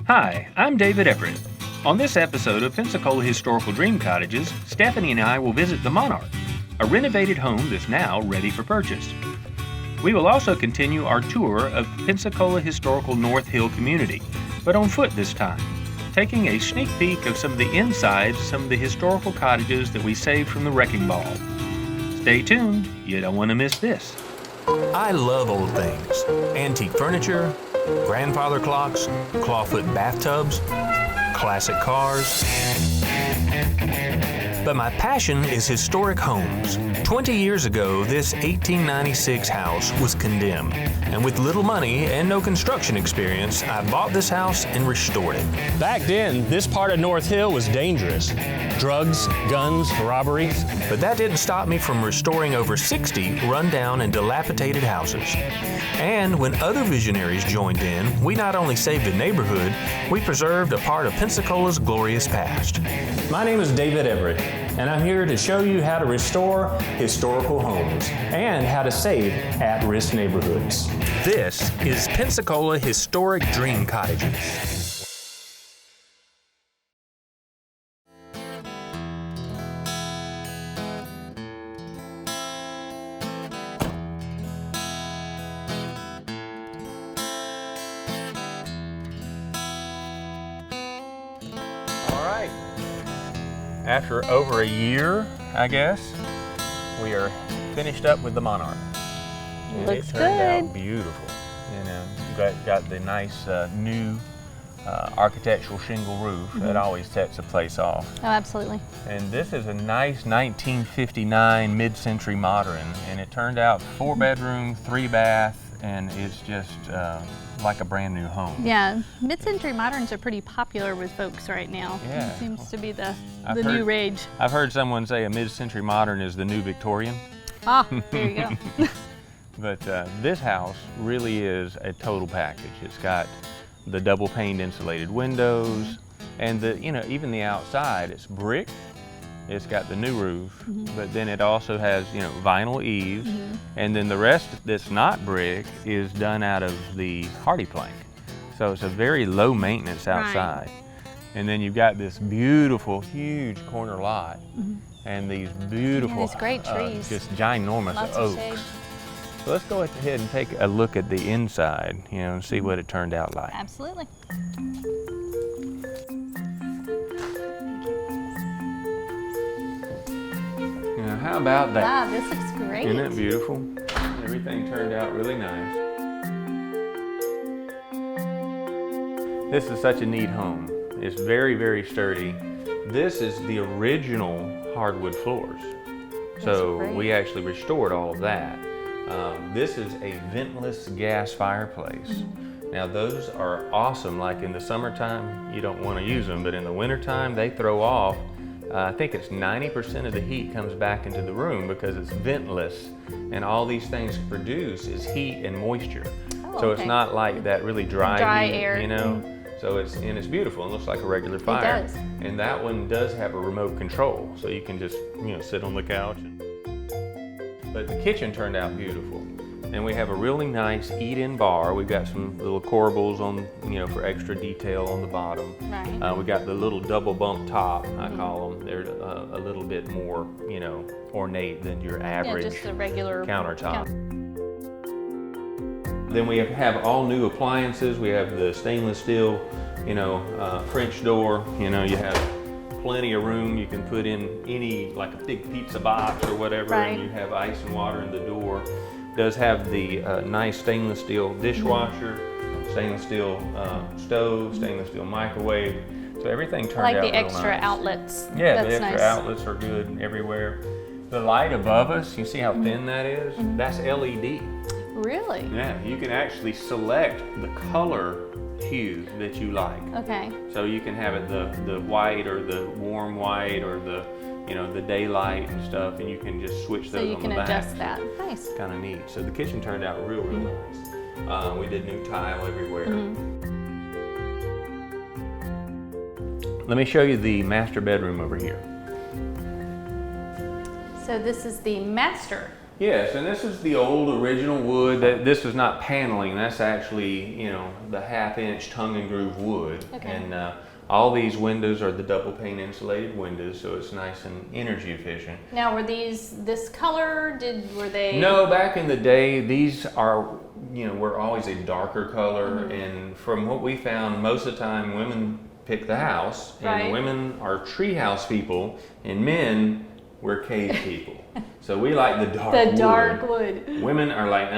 Hi, I'm David Everett. On this episode of Pensacola Historical Dream Cottages, Stephanie and I will visit the Monarch, a renovated home that's now ready for purchase. We will also continue our tour of Pensacola Historical North Hill community, but on foot this time, taking a sneak peek of some of the insides of some of the historical cottages that we saved from the wrecking ball. Stay tuned, you don't want to miss this. I love old things. Antique furniture, grandfather clocks, clawfoot bathtubs, classic cars. But my passion is historic homes. 20 years ago, this 1896 house was condemned. And with little money and no construction experience, I bought this house and restored it. Back then, this part of North Hill was dangerous. Drugs, guns, robberies. But that didn't stop me from restoring over 60 rundown and dilapidated houses. And when other visionaries joined in, we not only saved the neighborhood, we preserved a part of Pensacola's glorious past. My name is David Everett, and I'm here to show you how to restore historical homes and how to save at-risk neighborhoods. This is Pensacola Historic Dream Cottages. After over a year, I guess, we are finished up with the Monarch. And Looks it turned good. out beautiful. You know, got the nice new architectural shingle roof that always sets a place off. Oh, absolutely. And this is a nice 1959 mid-century modern, and it turned out 4-bedroom, 3-bath, and it's just like a brand new home. Yeah, mid-century moderns are pretty popular with folks right now. Yeah. It seems to be the I've new heard- rage. I've heard someone say a mid-century modern is the new Victorian. Ah, there you go. But this house really is a total package. It's got the double paned insulated windows, and even the outside, it's brick. It's got the new roof, but then it also has, vinyl eaves, and then the rest that's not brick is done out of the hardy plank. So it's a very low maintenance outside. And then you've got this beautiful, huge corner lot, and these beautiful, these great trees. just ginormous Lots of oaks. shade. So let's go ahead and take a look at the inside, and see what it turned out like. Absolutely. How about that? Wow, this looks great. Isn't it beautiful? Everything turned out really nice. This is such a neat home. It's very, very sturdy. This is the original hardwood floors. So great. we actually restored all of that. This is a ventless gas fireplace. Now those are awesome. Like in the summertime, you don't want to use them, but in the wintertime, they throw off. I think it's 90% of the heat comes back into the room because it's ventless, and all these things produce is heat and moisture. Oh, so okay. it's not like that really dry heat, air. So it's beautiful. It looks like a regular fire. It does. And that one does have a remote control, so you can just sit on the couch. But the kitchen turned out beautiful. And we have a really nice eat-in bar. We've got some little corbels on, for extra detail on the bottom. Right. We got the little double bump top, I call them. They're a little bit more, ornate than your average Yeah, just a regular countertop. Then we have all new appliances. We have the stainless steel, French door. You have plenty of room. You can put in any, like a big pizza box or whatever, Right. and you have ice and water in the door. Does have the nice stainless steel dishwasher, stainless steel stove, stainless steel microwave. So everything turned I like out the real extra nice. outlets. Yeah, That's the extra nice. outlets are good everywhere. The light above us, you see how thin that is? That's LED. Really? Yeah, you can actually select the color hue that you like. Okay. So you can have it the white or the warm white or the the daylight and stuff, and you can just switch So those you on can the back. adjust that. Nice. Kind of neat. So the kitchen turned out real nice. We did new tile everywhere. Let me show you the master bedroom over here. So this is the master Yes, and this is the old original wood. This is not paneling. That's actually, you know, the 1/2-inch tongue and groove wood. Okay. And all these windows are the double pane insulated windows, so it's nice and energy efficient. Now, were these this color? Were they? No, back in the day, these are, you know, were always a darker color. And from what we found, most of the time, women pick the house, Right. and women are treehouse people, and men were cave people. So we like the dark wood. The dark wood. Women are like,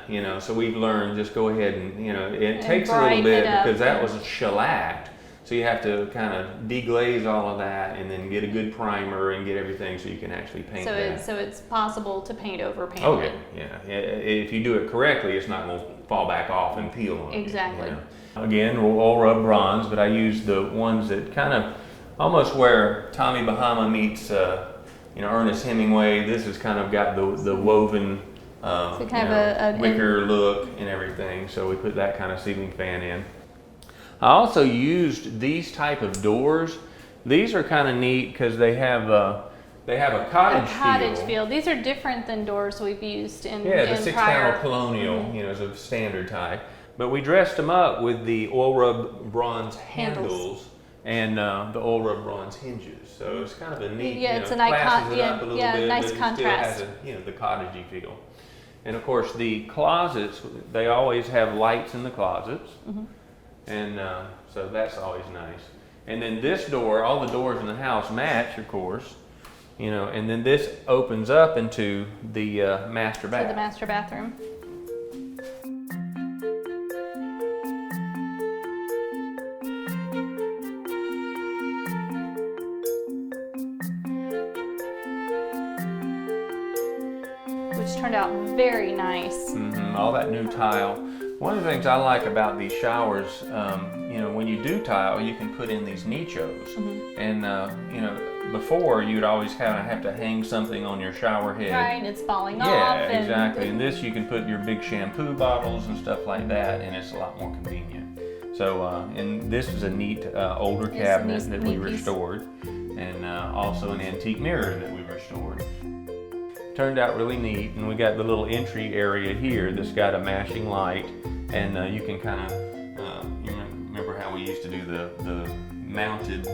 you know, so we've learned just go ahead and, you know, it takes a brighten little it bit up, because that yeah. was shellacked. So you have to kind of deglaze all of that and then get a good primer and get everything so you can actually paint that. So it's possible to paint over paint. Oh, yeah. If you do it correctly, it's not going to fall back off and peel on you, Exactly. you know. Again, all rub bronze, but I use the ones that kind of almost where Tommy Bahama meets, you know, Ernest Hemingway. This has kind of got the woven So you kind of know, a wicker look and everything. So we put that kind of ceiling fan in. I also used these type of doors. These are kind of neat because they have a cottage feel. These are different than doors we've used in Yeah, the in 6-panel prior. colonial, you know, is a standard type. But we dressed them up with the oil rub bronze Handles. handles and the oil rub bronze hinges. So it's kind of a neat, Yeah, you it's know, an icon- classes it yeah, up a little yeah, bit, nice but it contrast. still has a, you know, the cottagey feel. And of course, the closets, they always have lights in the closets. And so that's always nice. And then this door, all the doors in the house match, of course, you know, and then this opens up into the master bath. For the master bathroom. Which turned out very nice. All that new tile. One of the things I like about these showers, you know, when you do tile, you can put in these nichos. And, you know, before you'd always kind of have to hang something on your shower head. Right, it's falling off. Yeah, and exactly. And this you can put your big shampoo bottles and stuff like that, and it's a lot more convenient. So, and this is a neat older It's a cabinet neat- that we neat piece. restored, and also an antique mirror that we restored. Turned out really neat, and we got the little entry area here that's got a mashing light, and you can kind of, you remember how we used to do the mounted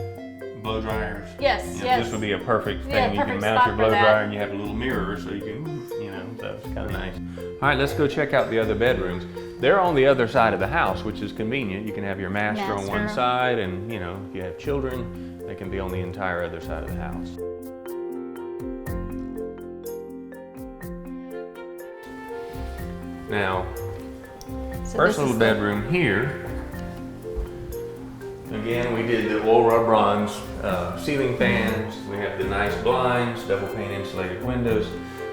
blow dryers? Yes, You know, yes. This would be a perfect thing. Yeah, You can perfect mount spot your for blow that. dryer, and you have a little mirror, so you can, you know, so it's kind of nice. All right, let's go check out the other bedrooms. They're on the other side of the house, which is convenient. You can have your master on one Master. side, and you know, if you have children, they can be on the entire other side of the house. Now, So first this little is bedroom here. Again, we did the oil rub bronze ceiling fans. We have the nice blinds, double pane insulated windows.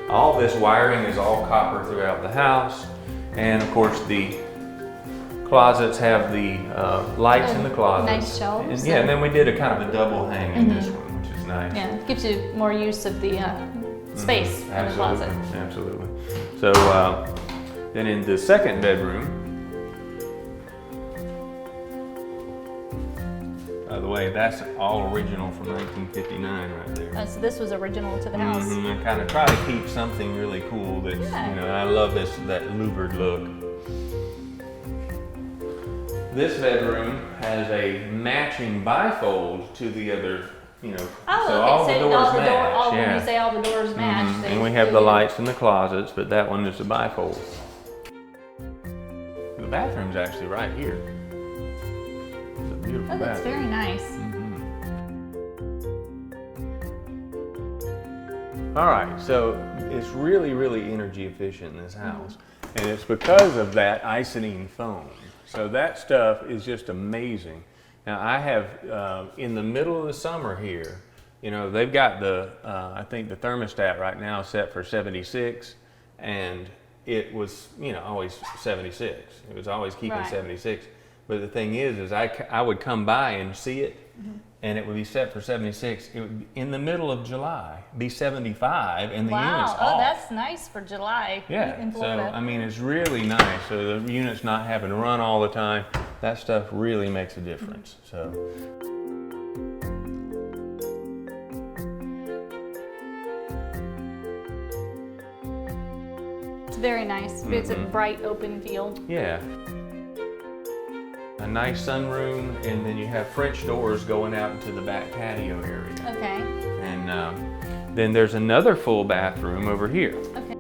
All this wiring is all copper throughout the house. And of course the closets have the lights in the closets. nice shelves. And, yeah, and then we did a kind of a double hang in this one, which is nice. Yeah, it gives you more use of the space in the Absolutely, closet. absolutely. So then in the second bedroom, by the way, that's all original from 1959 right there. So this was original to the house. I kind of try to keep something really cool that's, Yeah. you know, I love that louvered look. This bedroom has a matching bifold to the other, you know, Oh, so okay. all the So doors match. when yeah. you say all the doors match, And we have the lights in the closets, but that one is a bifold. The bathroom's actually right here. It's a beautiful Oh, that's bathroom. very nice. All right, so it's really, really energy efficient in this house. And it's because of that Icynene foam. So that stuff is just amazing. Now I have, in the middle of the summer here, you know, they've got the, I think the thermostat right now set for 76, and it was, you know, always 76. It was always keeping Right. 76. But the thing is I would come by and see it, and it would be set for 76. It would, in the middle of July, be 75, and the unit's Wow. off. Oh, that's nice for July Yeah, in so Florida. I mean, it's really nice. So the unit's not having to run all the time. That stuff really makes a difference. So. very nice. It's a bright, open feel. Yeah. A nice sunroom, and then you have French doors going out into the back patio area. Okay. And then there's another full bathroom over here. Okay.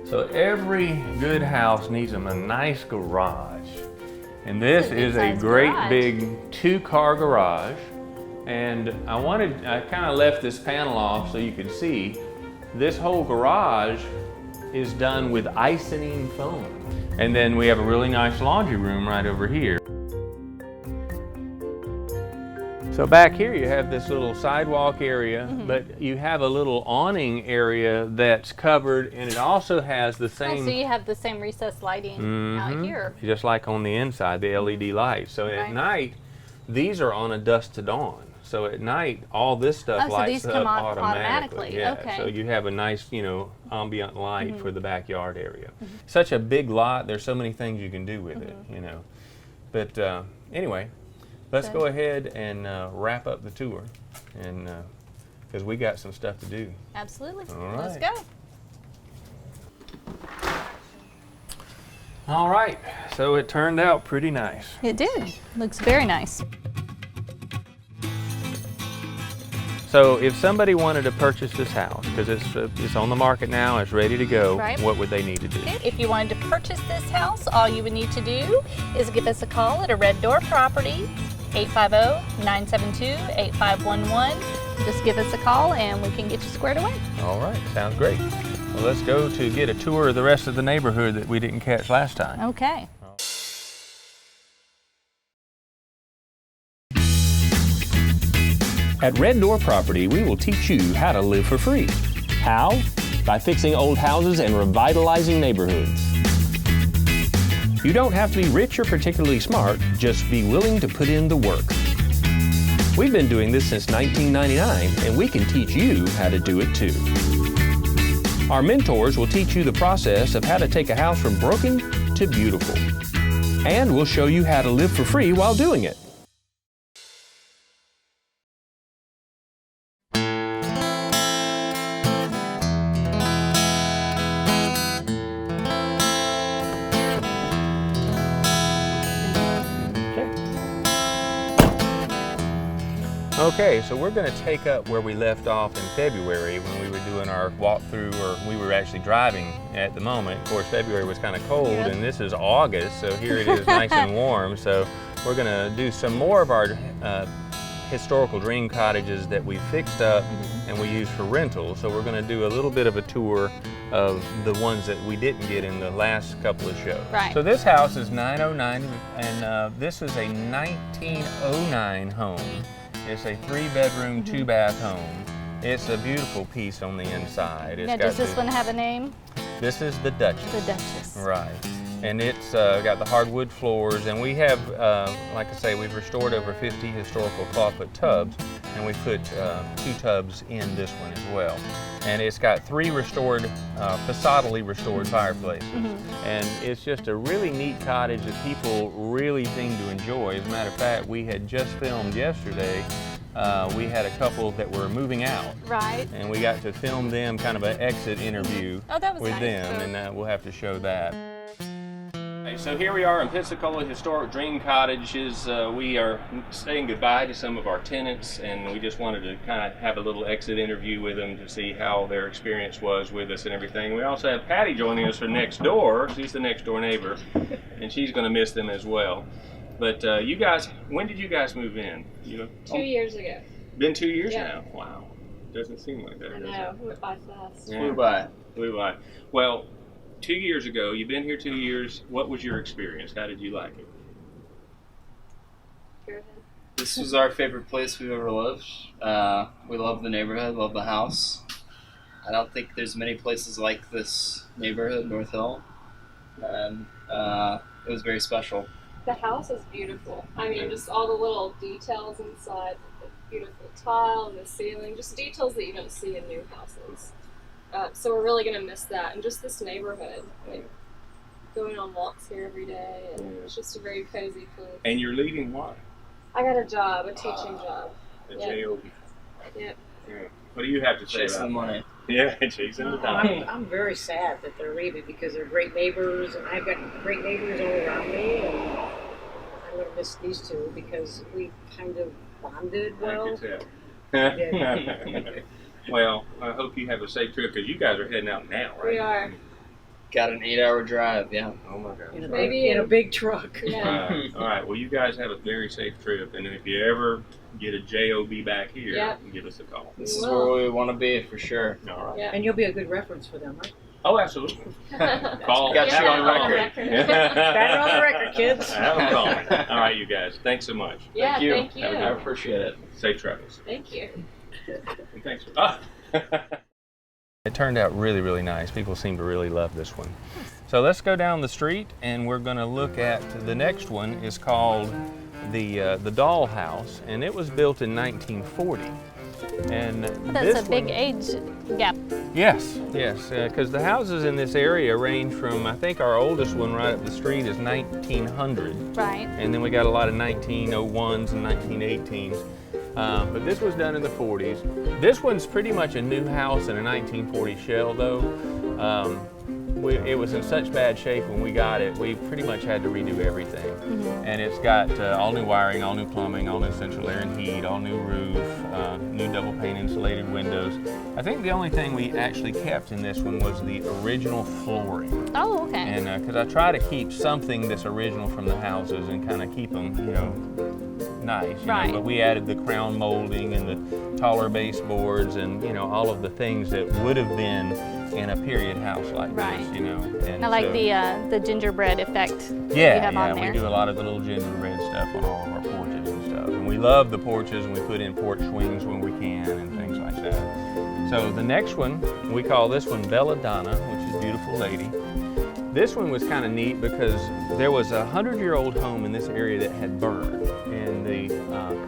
So every good house needs a nice garage. And this is a good-sized great garage. big 2-car garage. And I kind of left this panel off so you could see this whole garage is done with Icynene foam. And then we have a really nice laundry room right over here. So back here you have this little sidewalk area, but you have a little awning area that's covered, and it also has the Oh, same, so you have the same recessed lighting out here. just like on the inside, the LED lights. So at Right. night, these are on a dusk to dawn. So at night, all this stuff Oh, so lights these up come on automatically. automatically. Yeah. Okay. So you have a nice, ambient light for the backyard area. Such a big lot. There's so many things you can do with it, But anyway, let's So- go ahead and wrap up the tour, and because we got some stuff to do. Absolutely. All Let's right. go. All right. So it turned out pretty nice. It did. Looks very nice. So if somebody wanted to purchase this house, because it's on the market now, it's ready to go, Right. what would they need to do? If you wanted to purchase this house, all you would need to do is give us a call at a Red Door Property, 850-972-8511. Just give us a call and we can get you squared away. All right, sounds great. Well, let's go to get a tour of the rest of the neighborhood that we didn't catch last time. Okay. At Red Door Property, we will teach you how to live for free. How? By fixing old houses and revitalizing neighborhoods. You don't have to be rich or particularly smart, just be willing to put in the work. We've been doing this since 1999, and we can teach you how to do it too. Our mentors will teach you the process of how to take a house from broken to beautiful. And we'll show you how to live for free while doing it. Okay, so we're going to take up where we left off in February when we were doing our walkthrough, or we were actually driving at the moment. Of course, February was kind of cold, Yeah. and this is August, so here it is nice and warm. So we're going to do some more of our historical dream cottages that we fixed up and we use for rental. So we're going to do a little bit of a tour of the ones that we didn't get in the last couple of shows. Right. So this house is 909, and this is a 1909 home. It's a 3-bedroom, 2-bath home. It's a beautiful piece on the inside. It's Now, got does this the- one have a name? This is the Duchess. The Duchess. Right. And it's got the hardwood floors, and we have, like I say, we've restored over 50 historical clawfoot tubs, and we put 2 tubs in this one as well. And it's got 3 restored, facadally restored fireplaces. And it's just a really neat cottage that people really seem to enjoy. As a matter of fact, we had just filmed yesterday. We had a couple that were moving out, Right. and we got to film them, kind of an exit interview Oh, that was with nice. them, So- and we'll have to show that. So here we are in Pensacola Historic Dream Cottages. We are saying goodbye to some of our tenants, and we just wanted to kind of have a little exit interview with them to see how their experience was with us and everything. We also have Patty joining us from next door. She's the next door neighbor, and she's going to miss them as well. But you guys, when did you guys move in? 2 years ago. Been 2 years Yeah. now. Wow, doesn't seem like that. I does know, it? it went by fast. Yeah. Flew by. Well, 2 years ago, you've been here 2 years. What was your experience? How did you like it? Go ahead. This was our favorite place we've ever lived. We love the neighborhood, love the house. I don't think there's many places like this neighborhood, North Hill. And it was very special. The house is beautiful. I mean, just all the little details inside, the beautiful tile and the ceiling, just details that you don't see in new houses. So we're really going to miss that. And just this neighborhood. Like, going on walks here every day. And it's just a very cozy place. And you're leaving why? I got a job, a teaching job. The Yep. J.O.B. Yep. Yeah. What do you have to say Chasing the about money. that? Yeah, chasing the money. I'm very sad that they're leaving because they're great neighbors, and I've got great neighbors all around me, and I'm going to miss these two because we kind of bonded well. I can tell. Well, I hope you have a safe trip because you guys are heading out now, right? We are. Got an 8-hour drive, yeah. Oh my God. Maybe In a big truck. Yeah. All right. Well, you guys have a very safe trip, and if you ever get a job back here, Yep. give us a call. This is Well. where we want to be for sure. All right. Yeah. And you'll be a good reference for them, right? Oh, absolutely. Call. Got you on call. record. Got it on the record, kids. Have them call me. All right, you guys. Thanks so much. Yeah, Thank you. thank you. I appreciate it. Safe travels. Thank you. And thanks for. It turned out really, really nice. People seem to really love this one. So let's go down the street and we're going to look at the next one. Is called the Doll House, and it was built in 1940. And That's this a big one- age gap. Yes, yes, because the houses in this area range from, I think our oldest one right up the street is 1900. Right. And then we got a lot of 1901s and 1918s. But this was done in the 40s. This one's pretty much a new house in a 1940 shell though. It was in such bad shape when we got it, we pretty much had to redo everything. And it's got all new wiring, all new plumbing, all new central air and heat, all new roof, new double pane insulated windows. I think the only thing we actually kept in this one was the original flooring. Oh, okay. And because I try to keep something that's original from the houses and kind of keep them, nice. Right. But we added the crown molding and the taller baseboards and all of the things that would have been in a period house like Right. this. And I like so- the gingerbread effect you yeah, have on we there. do a lot of the little gingerbread stuff on all of our porches and stuff. And we love the porches, and we put in porch swings when we can and things like that. So the next one, we call this one Belladonna, which is beautiful lady. This one was kind of neat because there was a 100-year-old home in this area that had burned. And the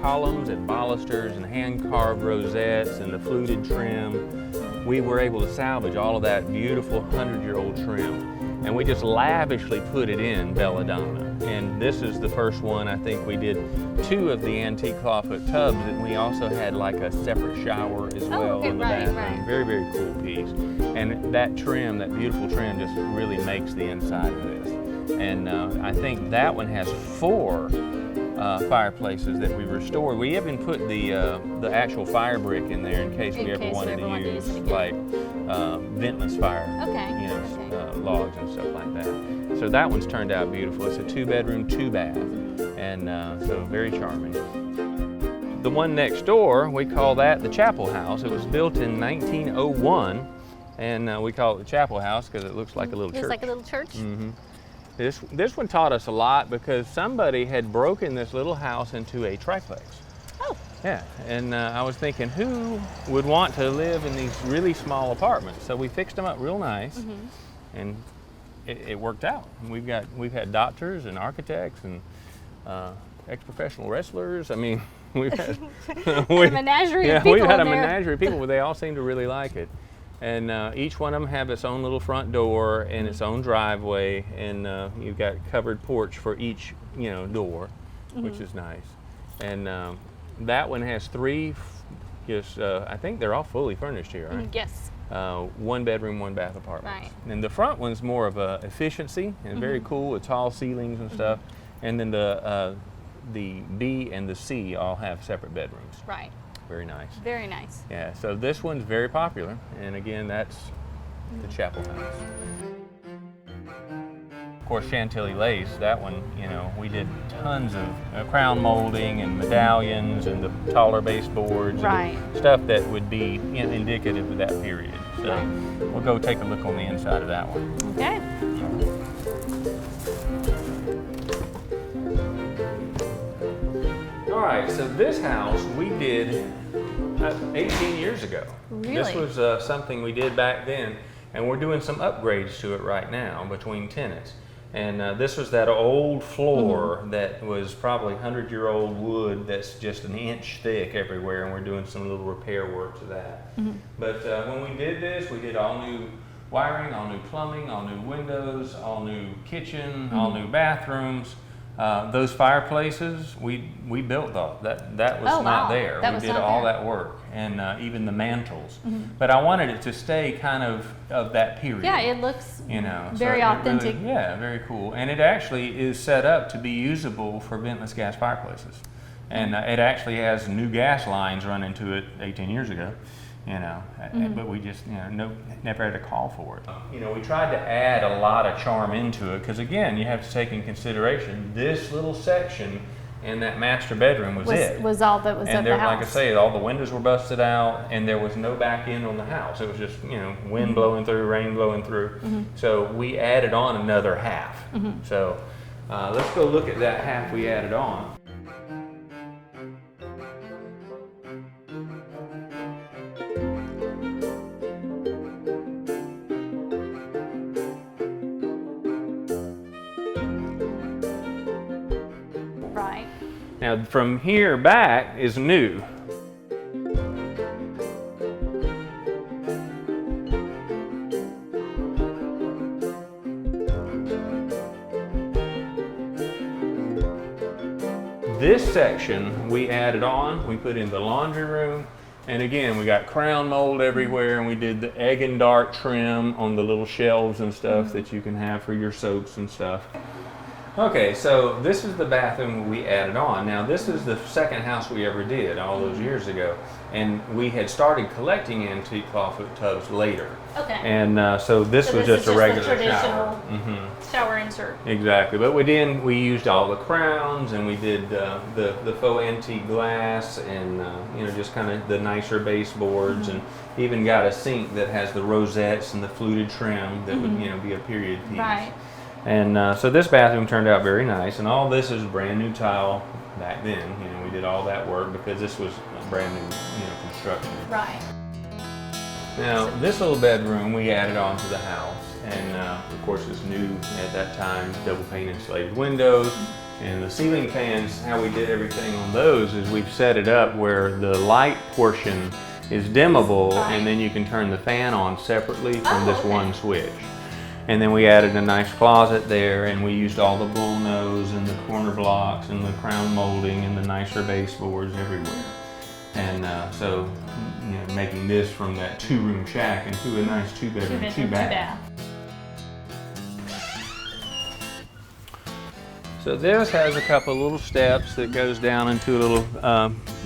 columns and balusters and hand-carved rosettes and the fluted trim, we were able to salvage all of that beautiful 100-year-old trim. And we just lavishly put it in Belladonna. And this is the first one. I think we did 2 of the antique clawfoot tubs, and we also had like a separate shower as well okay, in the right, bathroom. right. Very, very cool piece. And that trim, that beautiful trim, just really makes the inside of this. And I think that one has 4 fireplaces that we restored. We even put the actual fire brick in there in case we ever wanted to use it again. like ventless fire, Okay, logs and stuff like that. So that one's turned out beautiful. It's a 2-bedroom, 2-bath, and so very charming. The one next door, we call that the Chapel House. It was built in 1901, and we call it the Chapel House because it looks like a little church. Looks like a little church. This one taught us a lot because somebody had broken this little house into a triplex. Oh. Yeah, and I was thinking, who would want to live in these really small apartments? So we fixed them up real nice, and it worked out. We've had doctors and architects and ex-professional wrestlers. I mean, we've had A menagerie of people we've had a in there. menagerie of people, but they all seem to really like it. And each one of them have its own little front door and its own driveway, and you've got covered porch for each, door, which is nice. And that one has 3, I think they're all fully furnished here, right? Yes. 1-bedroom, 1-bath apartments. Right. And the front one's more of a efficiency and very cool with tall ceilings and stuff. And then the B and the C all have separate bedrooms. Right. Very nice. Very nice. Yeah, so this one's very popular, and again, that's the Chapel House. Of course, Chantilly lace, that one, we did tons of crown molding and medallions and the taller baseboards Right. and stuff that would be indicative of that period. So we'll go take a look on the inside of that one. Okay. All right, so this house we did 18 years ago. Really? This was something we did back then, and we're doing some upgrades to it right now between tenants. And this was that old floor that was probably 100-year-old wood that's just an inch thick everywhere, and we're doing some little repair work to that. But when we did this, we did all new wiring, all new plumbing, all new windows, all new kitchen, all new bathrooms. Those fireplaces, we built those. That was Oh, not wow. there. That We was did not all there. that work, and even the mantles. But I wanted it to stay kind of that period. Yeah, it looks You know, so very it really- authentic. yeah, very cool. And it actually is set up to be usable for ventless gas fireplaces. And it actually has new gas lines run into it 18 years ago, you know, but we just, you know, never had a call for it. You know, we tried to add a lot of charm into it because, again, you have to take in consideration this little section and that master bedroom was it. Was all that was And of there, the house. like I say, all the windows were busted out, and there was no back end on the house. It was just, you know, wind blowing through, rain blowing through. So we added on another half. So let's go look at that half we added on. Right. Now from here back is new. This section we added on, we put in the laundry room, and again we got crown mold everywhere, and we did the egg and dart trim on the little shelves and stuff that you can have for your soaps and stuff. Okay, so this is the bathroom we added on. Now this is the second house we ever did all those years ago, and we had started collecting antique clawfoot tubs later. Okay. And so this So was this is just a just the regular traditional shower. shower insert. Exactly, but we used all the crowns, and we did the faux antique glass, and you know, just kind of the nicer baseboards, and even got a sink that has the rosettes and the fluted trim that would, you know, be a period piece. Right. And so this bathroom turned out very nice, and all this is brand new tile back then. You know, we did all that work because this was a brand new, you know, construction. Right. Now, this little bedroom we added on to the house, and of course it's new at that time, double pane insulated windows, and the ceiling fans, how we did everything on those is we've set it up where the light portion is dimmable, and then you can turn the fan on separately from this one switch. And then we added a nice closet there, and we used all the bull nose and the corner blocks and the crown molding and the nicer baseboards everywhere. And so, you know, making this from that two-room shack into a nice two-bedroom, two-bath. So this has a couple little steps that goes down into a little,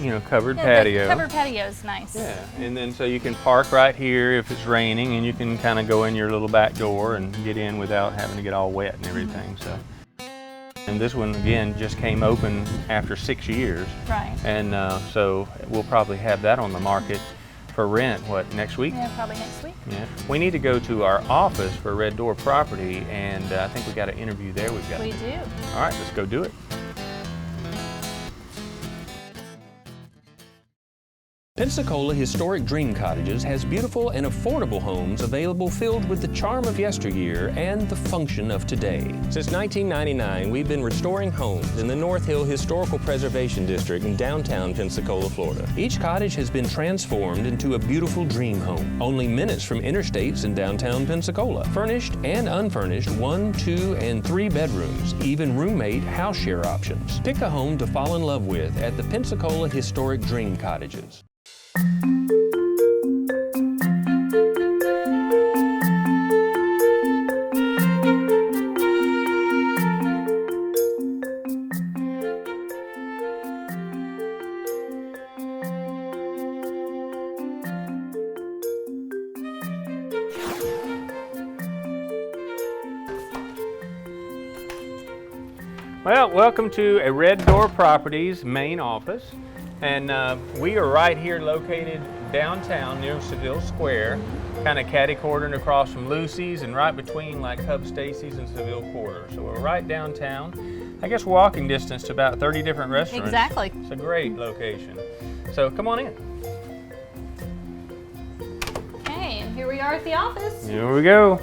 you know, covered patio. The covered patio is nice. Yeah, and then so you can park right here if it's raining, and you can kind of go in your little back door and get in without having to get all wet and everything. So, and this one again just came open after 6 years. Right. And so we'll probably have that on the market for rent, what, next week? Yeah, probably next week. Yeah. We need to go to our office for Red Door Property, and I think we got an interview there we've got. We do. All right, let's go do it. Pensacola Historic Dream Cottages has beautiful and affordable homes available filled with the charm of yesteryear and the function of today. Since 1999, we've been restoring homes in the North Hill Historical Preservation District in downtown Pensacola, Florida. Each cottage has been transformed into a beautiful dream home, only minutes from interstates in downtown Pensacola. Furnished and unfurnished 1, 2, and 3 bedrooms, even roommate house share options. Pick a home to fall in love with at the Pensacola Historic Dream Cottages. Well, welcome to a Red Door Properties main office, and we are right here located downtown near Seville Square, kind of catty-cornered across from Lucy's and right between like Hub Stacy's and Seville Quarter. So we're right downtown. I guess walking distance to about 30 different restaurants. Exactly. It's a great location. So come on in. Okay, and here we are at the office. Here we go.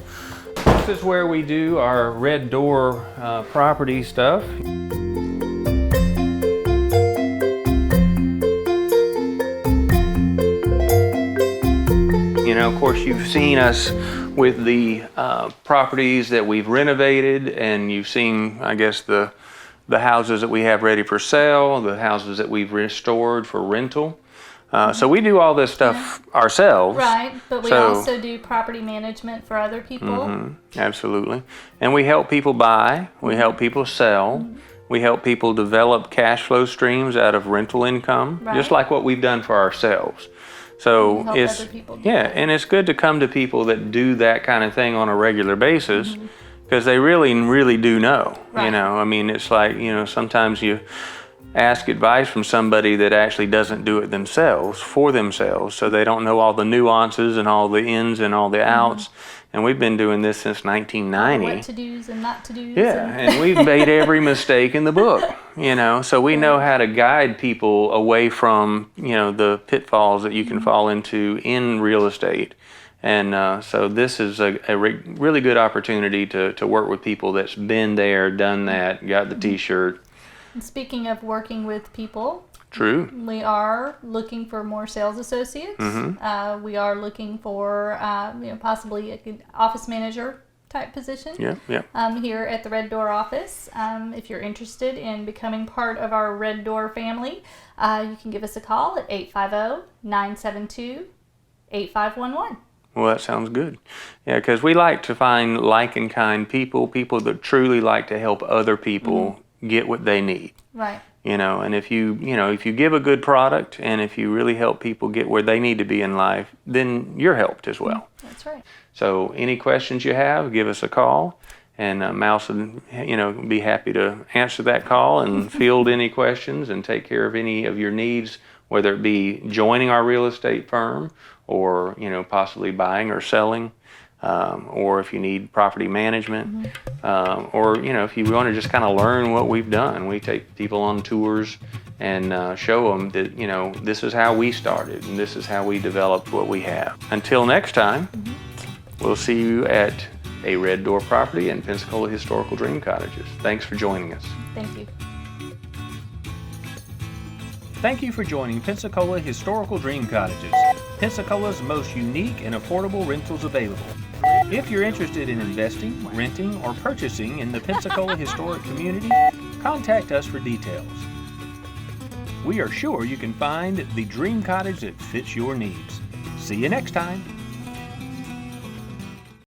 This is where we do our Red Door property stuff. You know, of course, you've seen us with the properties that we've renovated, and you've seen, I guess, the the houses that we have ready for sale, the houses that we've restored for rental. So we do all this stuff ourselves. Right, but we So- also do property management for other people. Absolutely. And we help people buy, we help people sell, we help people develop cash flow streams out of rental income, just Right. like what we've done for ourselves. So help it's other people do yeah, that. and it's good to come to people that do that kind of thing on a regular basis because they really do know. You Right. know, I mean, it's like, you know, sometimes you ask advice from somebody that actually doesn't do it themselves for themselves, so they don't know all the nuances and all the ins and all the outs. And we've been doing this since 1990. What to do's and not to do's. Yeah, and we've made every mistake in the book, you know, so we know how to guide people away from, you know, the pitfalls that you can fall into in real estate. And so this is a really good opportunity to work with people that's been there, done that, got the t-shirt. And speaking of working with people, True. we are looking for more sales associates. We are looking for, possibly a good office manager type position. Yeah. Here at the Red Door office. If you're interested in becoming part of our Red Door family, you can give us a call at 850-972-8511. Well, that sounds good. Yeah, because we like to find like and kind people that truly like to help other people get what they need. Right. You know, and if you give a good product and if you really help people get where they need to be in life, then you're helped as well. That's right. So any questions you have, give us a call, and Mouse would, be happy to answer that call and field any questions and take care of any of your needs, whether it be joining our real estate firm or, possibly buying or selling. Or if you need property management, or if you want to just kind of learn what we've done. We take people on tours and show them that this is how we started and this is how we developed what we have. Until next time, we'll see you at a Red Door property in Pensacola Historical Dream Cottages. Thanks for joining us. Thank you. Thank you for joining Pensacola Historical Dream Cottages, Pensacola's most unique and affordable rentals available. If you're interested in investing, renting, or purchasing in the Pensacola historic community, contact us for details. We are sure you can find the dream cottage that fits your needs. See you next time.